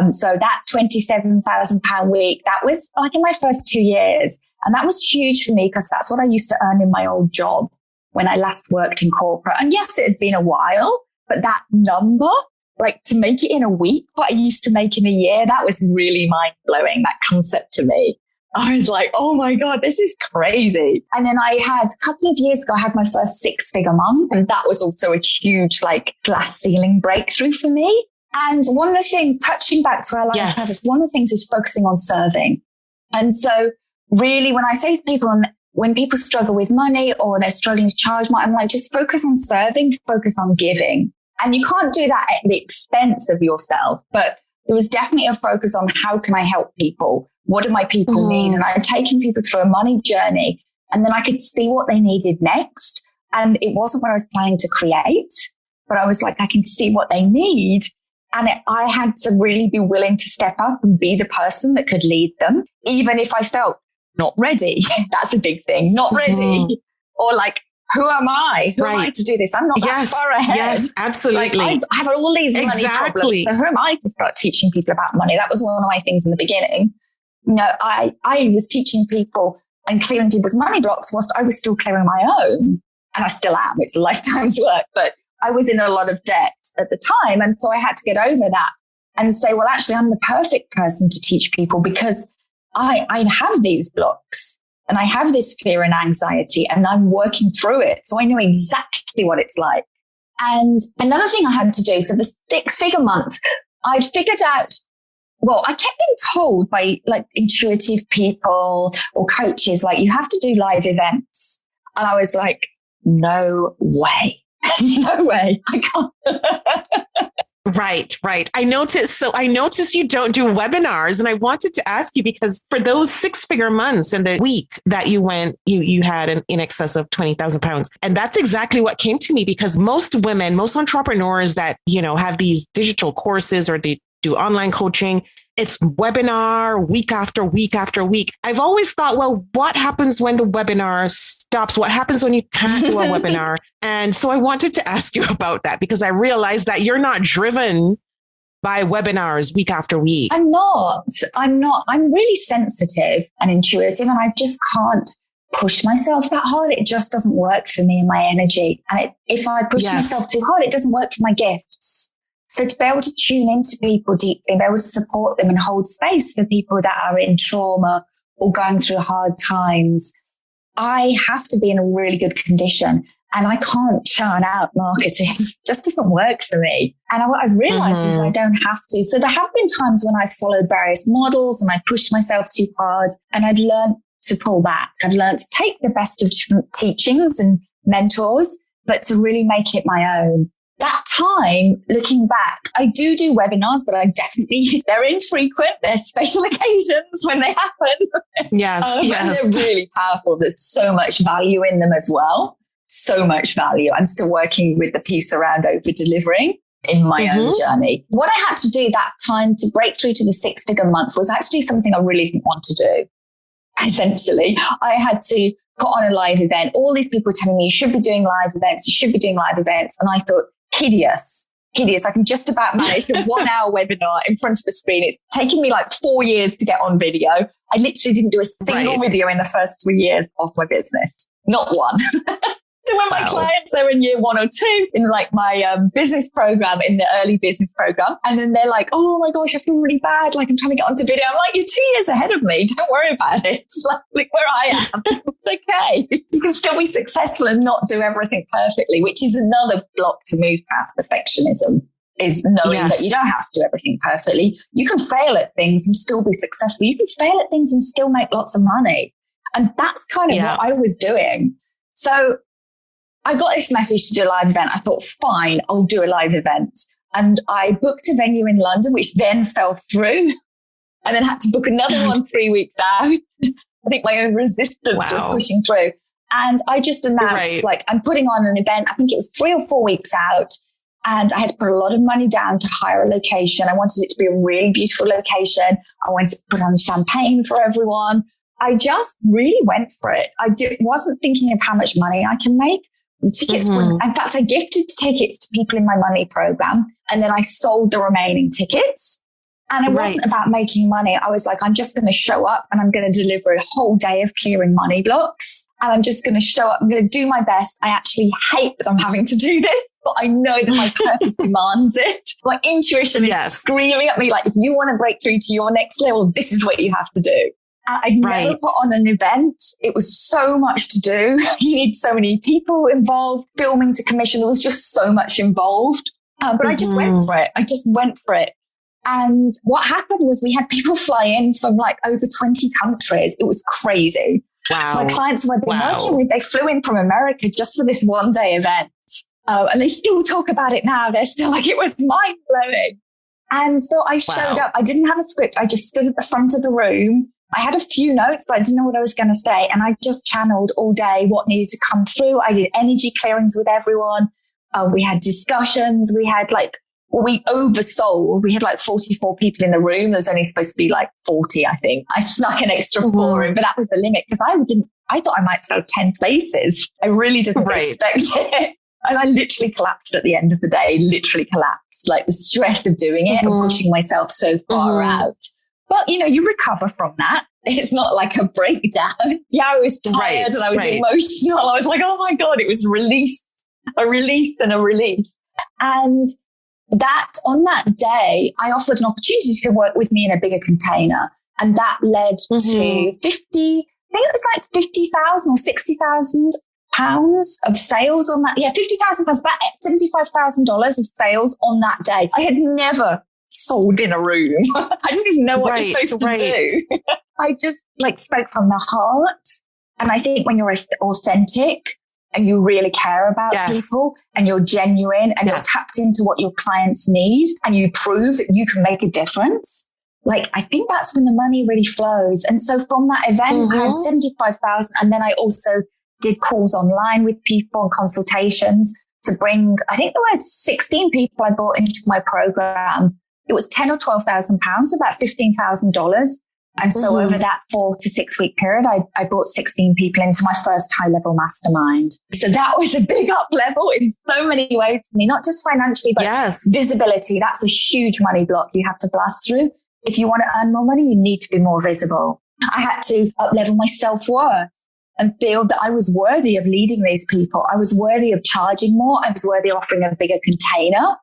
So that £27,000 week, that was like in my first 2 years. And that was huge for me because that's what I used to earn in my old job when I last worked in corporate. And yes, it had been a while, but that number, like to make it in a week, what I used to make in a year, that was really mind blowing, that concept to me. I was like, oh my God, this is crazy. And then I had a couple of years ago, I had my first 6-figure month. And that was also a huge like glass ceiling breakthrough for me. And one of the things, touching back to our life purpose, one of the things is focusing on serving. And so really when I say to people, when people struggle with money or they're struggling to charge more, I'm like, just focus on serving, focus on giving. And you can't do that at the expense of yourself. But there was definitely a focus on how can I help people? What do my people need? And I'm taking people through a money journey, and then I could see what they needed next. And it wasn't what I was planning to create, but I was like, I can see what they need. And I had to really be willing to step up and be the person that could lead them, even if I felt not ready. That's a big thing. Not ready. Or like, who am I? Who am I to do this? I'm not that far ahead. Yes, absolutely. Like, I have all these money problems. So who am I to start teaching people about money? That was one of my things in the beginning. No, I was teaching people and clearing people's money blocks whilst I was still clearing my own. And I still am. It's a lifetime's work. But I was in a lot of debt at the time. And so I had to get over that and say, well, actually, I'm the perfect person to teach people because I have these blocks. And I have this fear and anxiety and I'm working through it. So I know exactly what it's like. And another thing I had to do, so the 6-figure month, I'd figured out, well, I kept being told by like intuitive people or coaches, like you have to do live events. And I was like, no way. No way. I can't. Right. I noticed you don't do webinars, and I wanted to ask you because for those 6-figure months and the week that you went, you had in excess of £20,000. And that's exactly what came to me because most women, most entrepreneurs that, have these digital courses or they do online coaching, it's webinar week after week after week. I've always thought, well, what happens when the webinar stops? What happens when you can't do a webinar? And so I wanted to ask you about that because I realized that you're not driven by webinars week after week. I'm not. I'm really sensitive and intuitive, and I just can't push myself that hard. It just doesn't work for me and my energy. And if I push myself too hard, it doesn't work for my gifts. So to be able to tune into people deeply, be able to support them and hold space for people that are in trauma or going through hard times, I have to be in a really good condition. And I can't churn out marketing. It just doesn't work for me. And what I've realized is I don't have to. So there have been times when I've followed various models and I pushed myself too hard and I've learned to pull back. I've learned to take the best of different teachings and mentors, but to really make it my own. That time, looking back, I do webinars, but they're infrequent. There's special occasions when they happen. Yes. And they're really powerful. There's so much value in them as well. So much value. I'm still working with the piece around over delivering in my own journey. What I had to do that time to break through to the 6-figure month was actually something I really didn't want to do. Essentially, I had to put on a live event. All these people telling me you should be doing live events. And I thought, hideous. I can just about manage a 1-hour webinar in front of a screen. It's taken me like 4 years to get on video. I literally didn't do a single video in the first 3 years of my business. Not one. So when my clients, they're in year 1 or 2 in like my business program, in the early business program. And then they're like, oh my gosh, I feel really bad. Like I'm trying to get onto video. I'm like, you're 2 years ahead of me. Don't worry about it. It's like where I am. It's okay. You can still be successful and not do everything perfectly, which is another block to move past perfectionism, is knowing that you don't have to do everything perfectly. You can fail at things and still be successful. You can fail at things and still make lots of money. And that's kind of what I was doing. So I got this message to do a live event. I thought, fine, I'll do a live event. And I booked a venue in London, which then fell through. And then had to book another one 3 weeks out. I think my own resistance was pushing through. And I just announced, like, I'm putting on an event. I think it was 3 or 4 weeks out. And I had to put a lot of money down to hire a location. I wanted it to be a really beautiful location. I wanted to put on champagne for everyone. I just really went for it. I wasn't thinking of how much money I can make. The tickets were, in fact, I gifted tickets to people in my money program. And then I sold the remaining tickets. And it wasn't about making money. I was like, I'm just going to show up and I'm going to deliver a whole day of clearing money blocks. And I'm just going to show up. I'm going to do my best. I actually hate that I'm having to do this, but I know that my purpose demands it. My intuition is screaming at me like, if you want to break through to your next level, this is what you have to do. I'd never put on an event. It was so much to do. You need so many people involved, filming to commission. There was just so much involved. But I just went for it. And what happened was we had people fly in from like over 20 countries. It was crazy. Wow. My clients who I'd been working with, they flew in from America just for this one day event. And they still talk about it now. They're still like, it was mind blowing. And so I showed up. I didn't have a script. I just stood at the front of the room. I had a few notes, but I didn't know what I was going to say. And I just channeled all day what needed to come through. I did energy clearings with everyone. We had discussions. We had we oversold. We had like 44 people in the room. There's only supposed to be like 40, I think. I snuck an extra 4 in, but that was the limit because I thought I might sell 10 places. I really didn't expect it. And I literally collapsed at the end of the day, like the stress of doing it and pushing myself so far out. But, you recover from that. It's not like a breakdown. Yeah, I was tired and I was emotional. I was like, oh my God, it was a release and a release. And that on that day, I offered an opportunity to work with me in a bigger container. And that led to 50, I think it was like 50,000 or 60,000 pounds of sales on that. Yeah, 50,000 pounds, about $75,000 of sales on that day. I had never sold in a room. I didn't even know what you're supposed to do. I just spoke from the heart. And I think when you're authentic and you really care about people and you're genuine and you're tapped into what your clients need and you prove that you can make a difference, I think that's when the money really flows. And so from that event, I had 75,000. And then I also did calls online with people and consultations to bring, I think there were 16 people I brought into my program. It was 10 or 12,000 pounds, so about $15,000. And so over that 4 to 6 week period, I brought 16 people into my first high level mastermind. So that was a big up level in so many ways for me, not just financially, but visibility. That's a huge money block you have to blast through. If you want to earn more money, you need to be more visible. I had to up level my self-worth and feel that I was worthy of leading these people. I was worthy of charging more. I was worthy of offering a bigger container.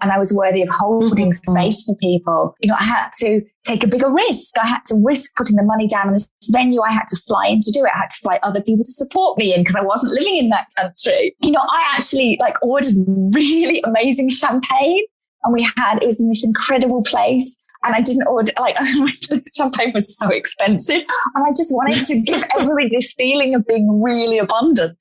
And I was worthy of holding space for people. I had to take a bigger risk. I had to risk putting the money down in this venue. I had to fly in to do it. I had to fly other people to support me in because I wasn't living in that country. I actually ordered really amazing champagne and it was in this incredible place. And I didn't order, the champagne was so expensive. And I just wanted to give everybody this feeling of being really abundant.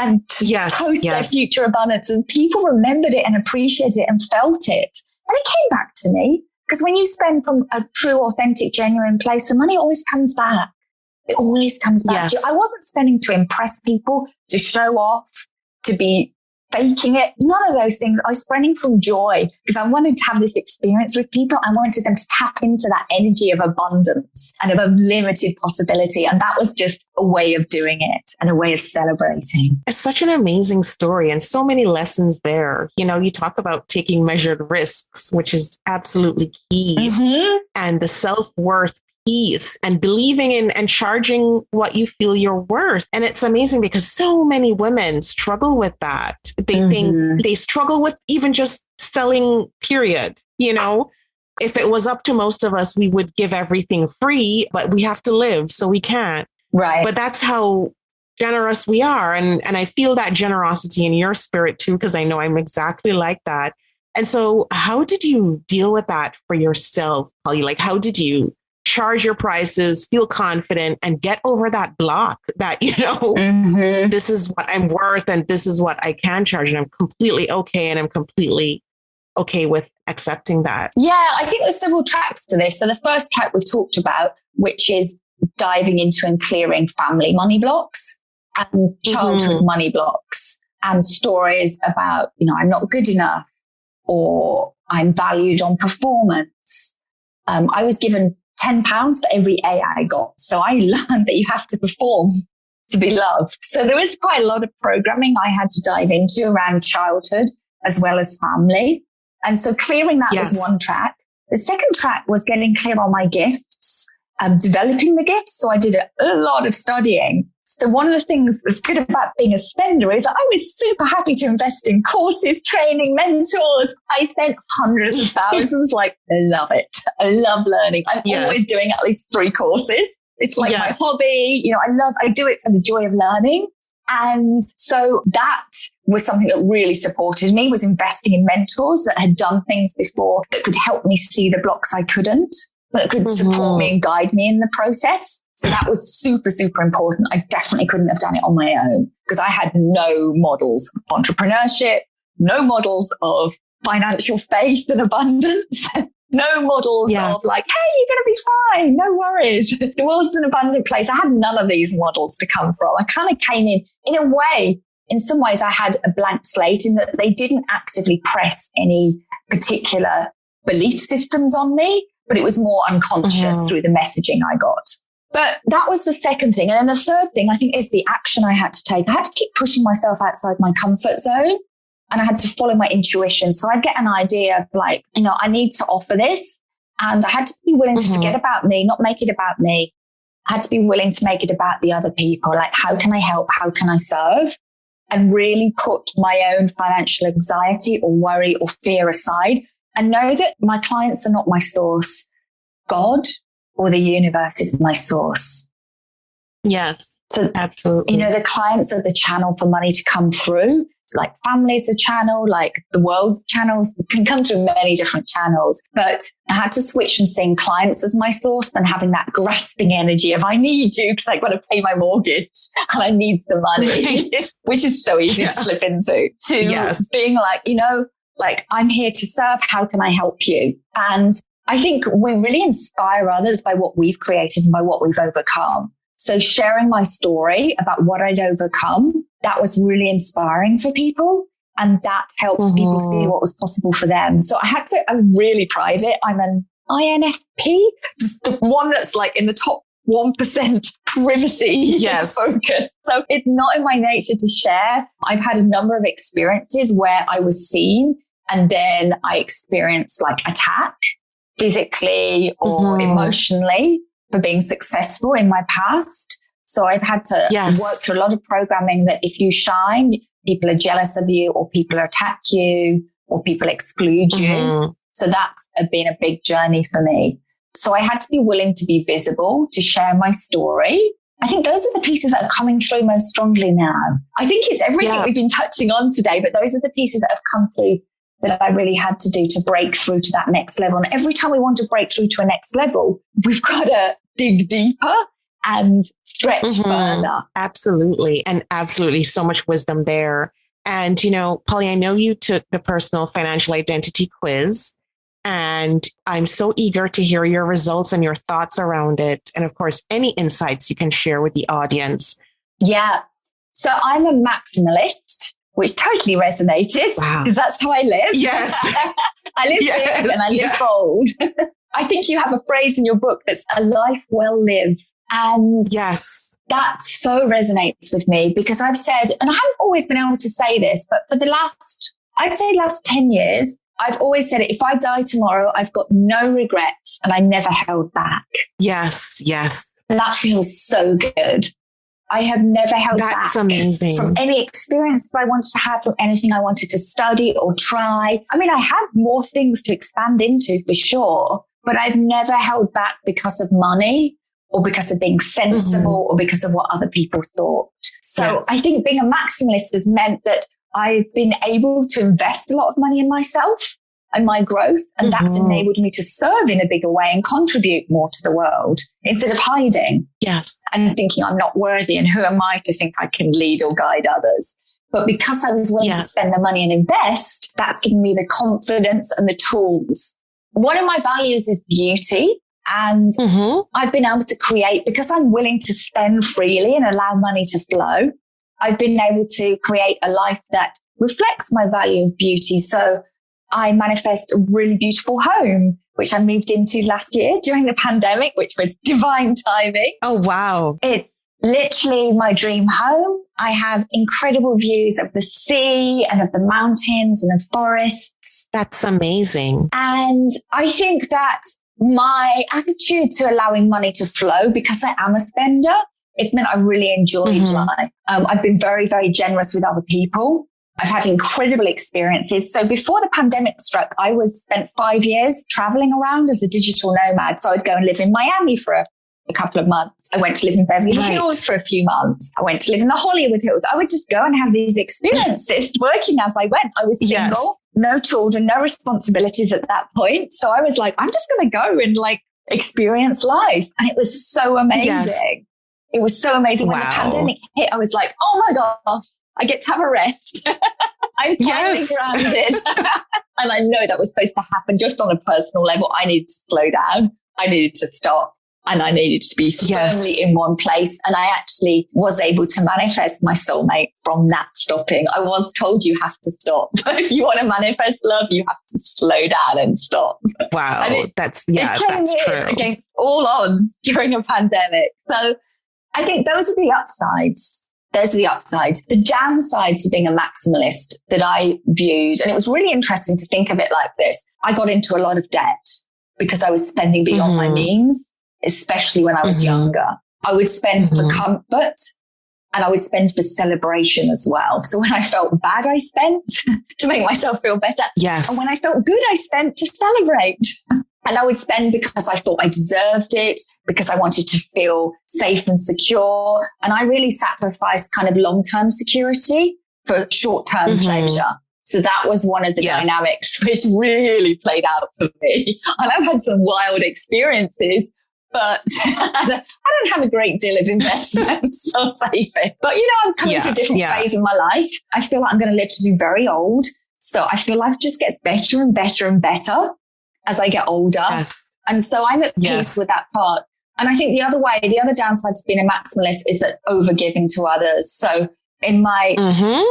And post their future abundance. And people remembered it and appreciated it and felt it. And it came back to me because when you spend from a true, authentic, genuine place, the money always comes back. It always comes back to you. I wasn't spending to impress people, to show off, to be faking it. None of those things. I was spending from joy because I wanted to have this experience with people. I wanted them to tap into that energy of abundance and of unlimited possibility. And that was just a way of doing it and a way of celebrating. It's such an amazing story and so many lessons there. You talk about taking measured risks, which is absolutely key. And the self-worth piece and believing in and charging what you feel you're worth. And it's amazing because so many women struggle with that. They think they struggle with even just selling, period. If it was up to most of us, we would give everything free, but we have to live, so we can't. Right. But that's how generous we are. And I feel that generosity in your spirit too, because I know I'm exactly like that. And so how did you deal with that for yourself, Polly? How did you charge your prices, feel confident, and get over that block that, this is what I'm worth and this is what I can charge. And I'm completely okay. And I'm completely okay with accepting that. Yeah, I think there's several tracks to this. So the first track we've talked about, which is diving into and clearing family money blocks and childhood money blocks and stories about, I'm not good enough or I'm valued on performance. I was given £10 for every A I got. So I learned that you have to perform to be loved. So there was quite a lot of programming I had to dive into around childhood as well as family. And so clearing that was one track. The second track was getting clear on my gifts, developing the gifts. So I did a lot of studying. So one of the things that's good about being a spender is I was super happy to invest in courses, training, mentors. I spent hundreds of thousands. I love it. I love learning. I'm always doing at least 3 courses. It's like my hobby. I do it for the joy of learning. And so that was something that really supported me, was investing in mentors that had done things before that could help me see the blocks I couldn't, but could support me and guide me in the process. So that was super, super important. I definitely couldn't have done it on my own because I had no models of entrepreneurship, no models of financial faith and abundance, no models of like, hey, you're going to be fine. No worries. The world's an abundant place. I had none of these models to come from. I kind of came in a way, in some ways I had a blank slate in that they didn't actively press any particular belief systems on me, but it was more unconscious through the messaging I got. But that was the second thing. And then the third thing, I think, is the action I had to take. I had to keep pushing myself outside my comfort zone and I had to follow my intuition. So I'd get an idea of like, I need to offer this. And I had to be willing to forget about me, not make it about me. I had to be willing to make it about the other people. Like, how can I help? How can I serve? And really put my own financial anxiety or worry or fear aside and know that my clients are not my source. God or the universe is my source. Yes, so absolutely. The clients are the channel for money to come through. It's like family's the channel, like the world's channels can come through many different channels. But I had to switch from seeing clients as my source than having that grasping energy of I need you because I've got to pay my mortgage and I need the money, which is so easy to slip into, to being like, like I'm here to serve. How can I help you? And I think we really inspire others by what we've created and by what we've overcome. So sharing my story about what I'd overcome, that was really inspiring for people. And that helped people see what was possible for them. So I'm really private. I'm an INFP, just the one that's like in the top 1% privacy focus. So it's not in my nature to share. I've had a number of experiences where I was seen and then I experienced like attack physically or emotionally for being successful in my past. So I've had to work through a lot of programming that if you shine, people are jealous of you or people attack you or people exclude you. So that's been a big journey for me. So I had to be willing to be visible, to share my story. I think those are the pieces that are coming through most strongly now. I think it's everything we've been touching on today, but those are the pieces that have come through that I really had to do to break through to that next level. And every time we want to break through to a next level, we've got to dig deeper and stretch further. Absolutely. And absolutely so much wisdom there. And, Polly, I know you took the personal financial identity quiz, and I'm so eager to hear your results and your thoughts around it. And of course, any insights you can share with the audience. Yeah. So I'm a maximalist, which totally resonated because that's how I live. Yes. I live big and I live bold. I think you have a phrase in your book that's a life well lived. And that so resonates with me because I've said, and I haven't always been able to say this, but for the last 10 years, I've always said it. If I die tomorrow, I've got no regrets and I never held back. Yes. And that feels so good. I have never held back from any experience that I wanted to have, from anything I wanted to study or try. I mean, I have more things to expand into for sure, but I've never held back because of money or because of being sensible or because of what other people thought. So I think being a maximalist has meant that I've been able to invest a lot of money in myself and my growth. And that's enabled me to serve in a bigger way and contribute more to the world instead of hiding. Yes. And thinking I'm not worthy and who am I to think I can lead or guide others. But because I was willing to spend the money and invest, that's given me the confidence and the tools. One of my values is beauty. And I've been able to create, because I'm willing to spend freely and allow money to flow, I've been able to create a life that reflects my value of beauty. So I manifest a really beautiful home, which I moved into last year during the pandemic, which was divine timing. Oh, wow. It's literally my dream home. I have incredible views of the sea and of the mountains and the forests. That's amazing. And I think that my attitude to allowing money to flow, because I am a spender, it's meant I really enjoyed life. I've been very, very generous with other people. I've had incredible experiences. So before the pandemic struck, I spent 5 years traveling around as a digital nomad. So I'd go and live in Miami for a couple of months. I went to live in Beverly Hills for a few months. I went to live in the Hollywood Hills. I would just go and have these experiences working as I went. I was single, no children, no responsibilities at that point. So I was like, I'm just going to go and like experience life. And it was so amazing. Yes. It was so amazing. When the pandemic hit, I was like, oh my gosh, I get to have a rest. I'm finally grounded. And I know that was supposed to happen just on a personal level. I needed to slow down. I needed to stop. And I needed to be firmly in one place. And I actually was able to manifest my soulmate from that stopping. I was told you have to stop. If you want to manifest love, you have to slow down and stop. Wow. And that's true. Against all odds during a pandemic. So I think those are the upsides. Those are the upsides. The downsides of being a maximalist that I viewed, and it was really interesting to think of it like this. I got into a lot of debt because I was spending beyond my means, especially when I was younger. I would spend for comfort and I would spend for celebration as well. So when I felt bad, I spent to make myself feel better. Yes. And when I felt good, I spent to celebrate. And I would spend because I thought I deserved it, because I wanted to feel safe and secure. And I really sacrificed kind of long-term security for short-term pleasure. So that was one of the dynamics which really played out for me. And I've had some wild experiences, but I don't have a great deal of investments or saving. But, you know, I'm coming to a different phase in my life. I feel like I'm going to live to be very old. So I feel life just gets better and better and better as I get older. Yes. And so I'm at peace with that part. And I think the other downside to being a maximalist is that overgiving to others. So in my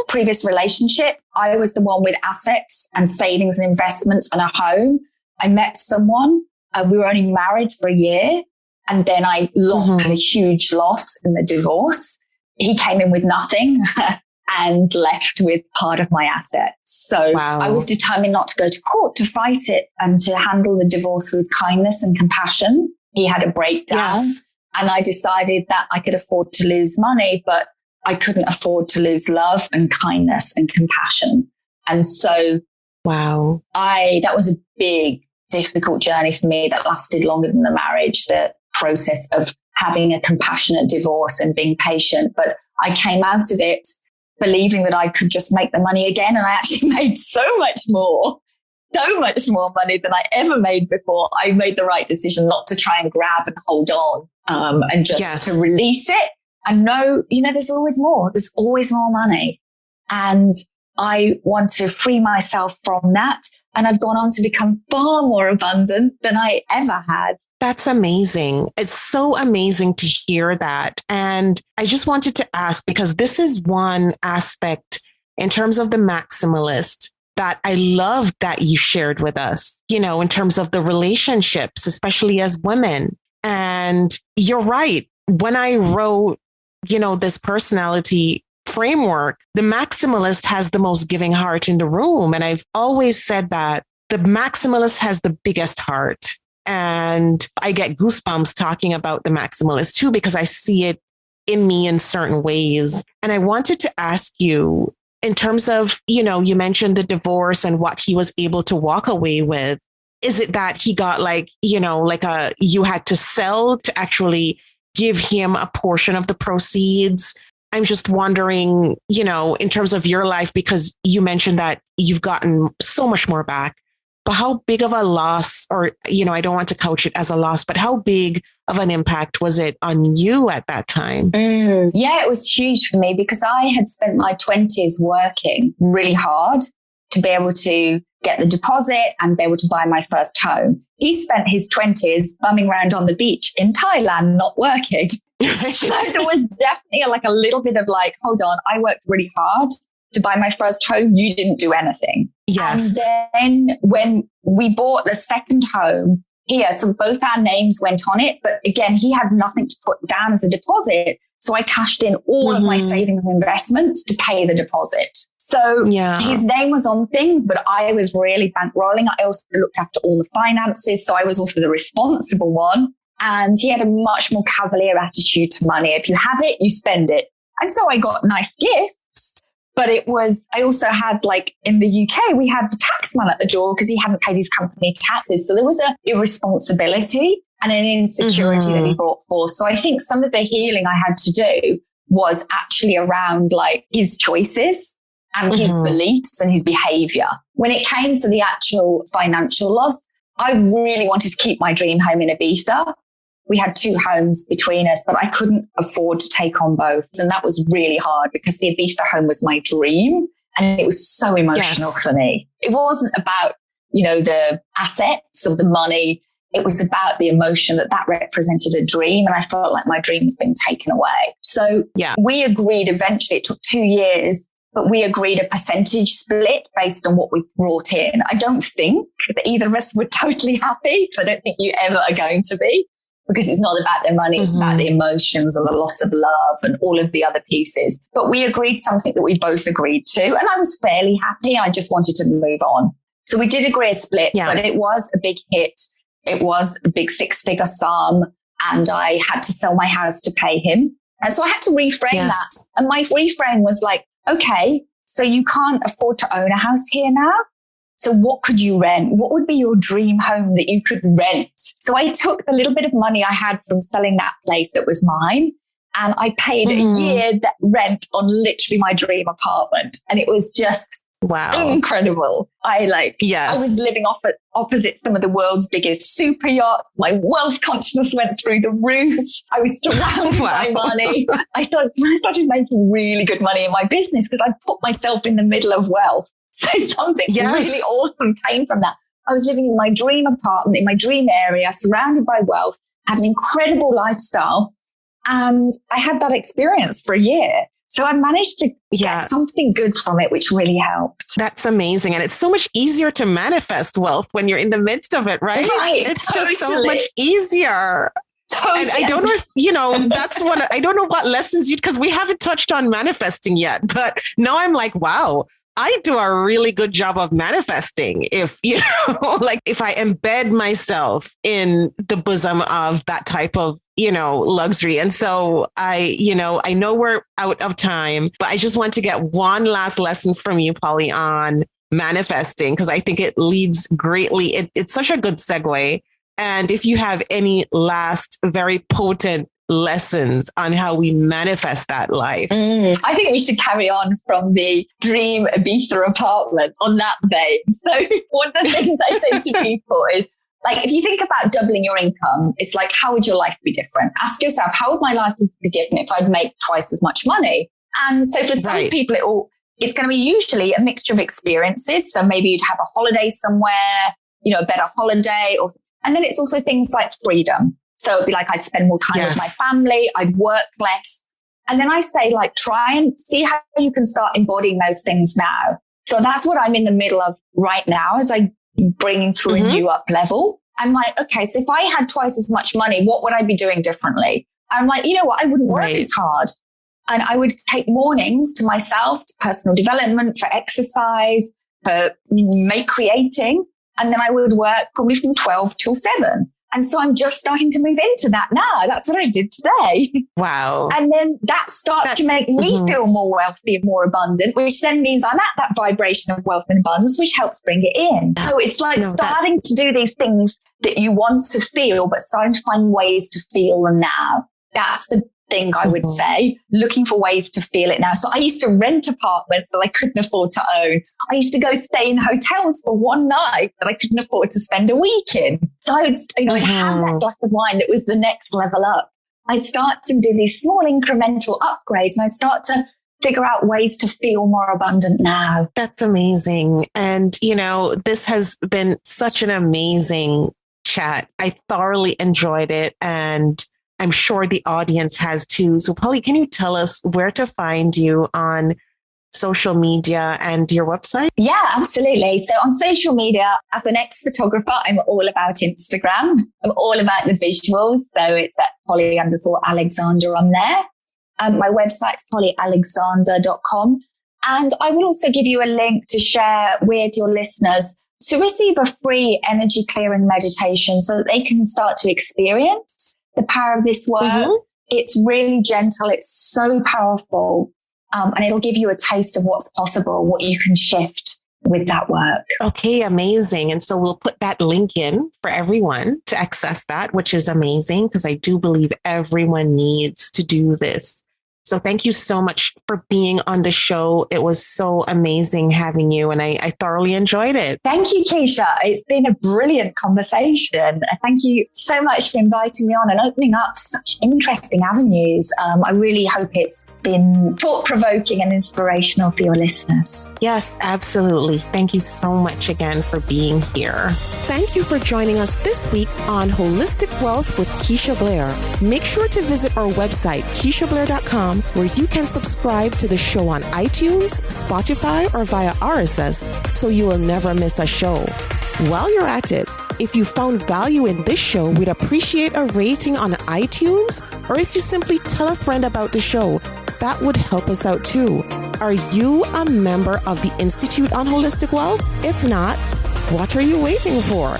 previous relationship, I was the one with assets and savings and investments and a home. I met someone, we were only married for a year. And then I had a huge loss in the divorce. He came in with nothing and left with part of my assets. So I was determined not to go to court to fight it and to handle the divorce with kindness and compassion. He had a breakdown and I decided that I could afford to lose money, but I couldn't afford to lose love and kindness and compassion. And so that was a big, difficult journey for me that lasted longer than the marriage, the process of having a compassionate divorce and being patient. But I came out of it believing that I could just make the money again. And I actually made so much more money than I ever made before. I made the right decision not to try and grab and hold on and just to release it and know, you know, there's always more. There's always more money. And I want to free myself from that. And I've gone on to become far more abundant than I ever had. That's amazing. It's so amazing to hear that. And I just wanted to ask, because this is one aspect in terms of the maximalist that I love that you shared with us, you know, in terms of the relationships, especially as women. And you're right. When I wrote, you know, this personality framework, the maximalist has the most giving heart in the room. And I've always said that the maximalist has the biggest heart. And I get goosebumps talking about the maximalist too, because I see it in me in certain ways. And I wanted to ask you, in terms of, you know, you mentioned the divorce and what he was able to walk away with. Is it that he got like, you know, like you had to sell to actually give him a portion of the proceeds? I'm just wondering, you know, in terms of your life, because you mentioned that you've gotten so much more back, but how big of a loss, or, you know, I don't want to couch it as a loss, but how big of an impact was it on you at that time? Yeah, it was huge for me because I had spent my 20s working really hard to be able to get the deposit and be able to buy my first home. He spent his 20s bumming around on the beach in Thailand, not working. So there was definitely like a little bit of like, hold on, I worked really hard to buy my first home. You didn't do anything. Yes. And then when we bought the second home here, so both our names went on it. But again, he had nothing to put down as a deposit. So I cashed in all of my savings and investments to pay the deposit. So his name was on things, but I was really bankrolling. I also looked after all the finances. So I was also the responsible one. And he had a much more cavalier attitude to money. If you have it, you spend it. And so I got nice gifts. But I also had, like, in the UK, we had the taxman at the door because he hadn't paid his company taxes. So there was an irresponsibility and an insecurity that he brought forth. So I think some of the healing I had to do was actually around, like, his choices and his beliefs and his behavior. When it came to the actual financial loss, I really wanted to keep my dream home in Ibiza. We had 2 homes between us, but I couldn't afford to take on both. And that was really hard because the Ibiza home was my dream and it was so emotional for me. It wasn't about, the assets or the money. It was about the emotion that represented a dream. And I felt like my dream was being taken away. So we agreed eventually, it took 2 years, but we agreed a percentage split based on what we brought in. I don't think that either of us were totally happy because I don't think you ever are going to be. Because it's not about the money, it's about the emotions and the loss of love and all of the other pieces. But we agreed something that we both agreed to. And I was fairly happy. I just wanted to move on. So we did agree a split, but it was a big hit. It was a big 6-figure sum. And I had to sell my house to pay him. And so I had to reframe that. And my reframe was like, okay, so you can't afford to own a house here now. So what could you rent? What would be your dream home that you could rent? So I took the little bit of money I had from selling that place that was mine, and I paid a year rent on literally my dream apartment. And it was just incredible. I was living opposite some of the world's biggest super yachts. My wealth consciousness went through the roof. I was surrounded by money. When I started making really good money in my business because I put myself in the middle of wealth. So something really awesome came from that. I was living in my dream apartment, in my dream area, surrounded by wealth, had an incredible lifestyle. And I had that experience for a year. So I managed to get something good from it, which really helped. That's amazing. And it's so much easier to manifest wealth when you're in the midst of it, right? It's just so much easier. Totally. And I don't know if, that's I don't know what lessons because we haven't touched on manifesting yet, but now I'm like, wow. I do a really good job of manifesting if if I embed myself in the bosom of that type of, luxury. And so I know we're out of time, but I just want to get one last lesson from you, Polly, on manifesting, because I think it leads greatly. It's such a good segue. And if you have any last very potent lessons on how we manifest that life. I think we should carry on from the dream Ibiza apartment on that vein. So one of the things I say to people is, like, if you think about doubling your income, it's like, how would your life be different? Ask yourself, how would my life be different if I'd make twice as much money? And so for some people, it's going to be usually a mixture of experiences. So maybe you'd have a holiday somewhere, a better holiday, and then it's also things like freedom. So it'd be like, I'd spend more time with my family, I'd work less. And then I say, like, try and see how you can start embodying those things now. So that's what I'm in the middle of right now as I bring through a new up level. I'm like, okay, so if I had twice as much money, what would I be doing differently? I'm like, you know what? I wouldn't work as hard. And I would take mornings to myself, to personal development, for exercise, for creating. And then I would work probably from 12 till 7. And so I'm just starting to move into that now. That's what I did today. Wow. And then that starts to make me feel more wealthy and more abundant, which then means I'm at that vibration of wealth and abundance, which helps bring it in. So it's like starting to do these things that you want to feel, but starting to find ways to feel them now. That's the thing I would say, looking for ways to feel it now. So I used to rent apartments that I couldn't afford to own. I used to go stay in hotels for one night that I couldn't afford to spend a week in. So I would, I'd have that glass of wine that was the next level up. I start to do these small incremental upgrades and I start to figure out ways to feel more abundant now. That's amazing. And, this has been such an amazing chat. I thoroughly enjoyed it. And I'm sure the audience has too. So Polly, can you tell us where to find you on social media and your website? Yeah, absolutely. So on social media, as an ex-photographer, I'm all about Instagram. I'm all about the visuals. So it's at Polly _Alexandre on there. My website's polyalexandre.com. And I will also give you a link to share with your listeners to receive a free energy clearing meditation so that they can start to experience the power of this work. Mm-hmm. It's really gentle. It's so powerful. And it'll give you a taste of what's possible, what you can shift with that work. Okay, amazing. And so we'll put that link in for everyone to access that, which is amazing because I do believe everyone needs to do this. So thank you so much for being on the show. It was so amazing having you, and I thoroughly enjoyed it. Thank you, Keisha. It's been a brilliant conversation. Thank you so much for inviting me on and opening up such interesting avenues. I really hope it's been thought-provoking and inspirational for your listeners. Yes, absolutely. Thank you so much again for being here. Thank you for joining us this week on Holistic Wealth with Keisha Blair. Make sure to visit our website, keishablair.com, where you can subscribe to the show on iTunes, Spotify, or via RSS, so you will never miss a show. While you're at it, if you found value in this show, we'd appreciate a rating on iTunes, or if you simply tell a friend about the show, that would help us out too. Are you a member of the Institute on Holistic Wealth? If not, what are you waiting for?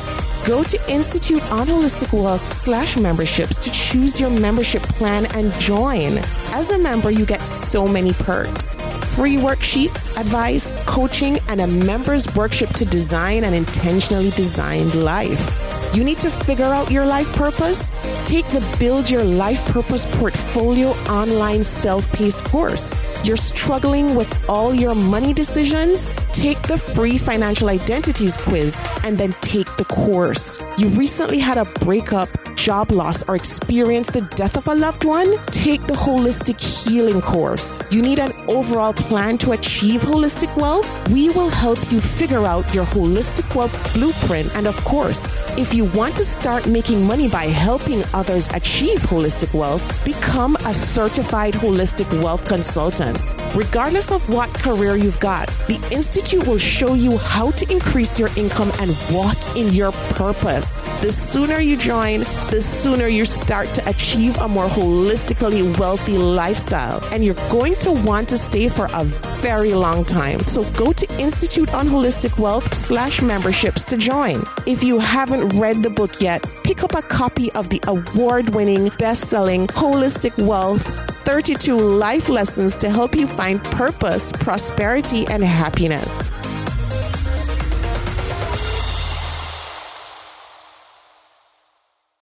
Go to Institute on Holistic Wealth /memberships to choose your membership plan and join. As a member, you get so many perks. Free worksheets, advice, coaching, and a member's workshop to design an intentionally designed life. You need to figure out your life purpose? Take the Build Your Life Purpose Portfolio online self-paced course. You're struggling with all your money decisions? Take the free financial identities quiz and then take the course. You recently had a breakup, job loss, or experienced the death of a loved one? Take the Holistic Healing course. You need an overall plan to achieve holistic wealth? We will help you figure out your holistic wealth blueprint. And of course, if you want to start making money by helping others achieve holistic wealth, become a certified holistic wealth consultant. Regardless of what career you've got, the Institute will show you how to increase your income and walk in your purpose. The sooner you join, the sooner you start to achieve a more holistically wealthy lifestyle. And you're going to want to stay for a very long time. So go to Institute on Holistic Wealth /memberships to join. If you haven't read the book yet, pick up a copy of the award-winning, best-selling Holistic Wealth 32 life lessons to help you find purpose, prosperity, and happiness.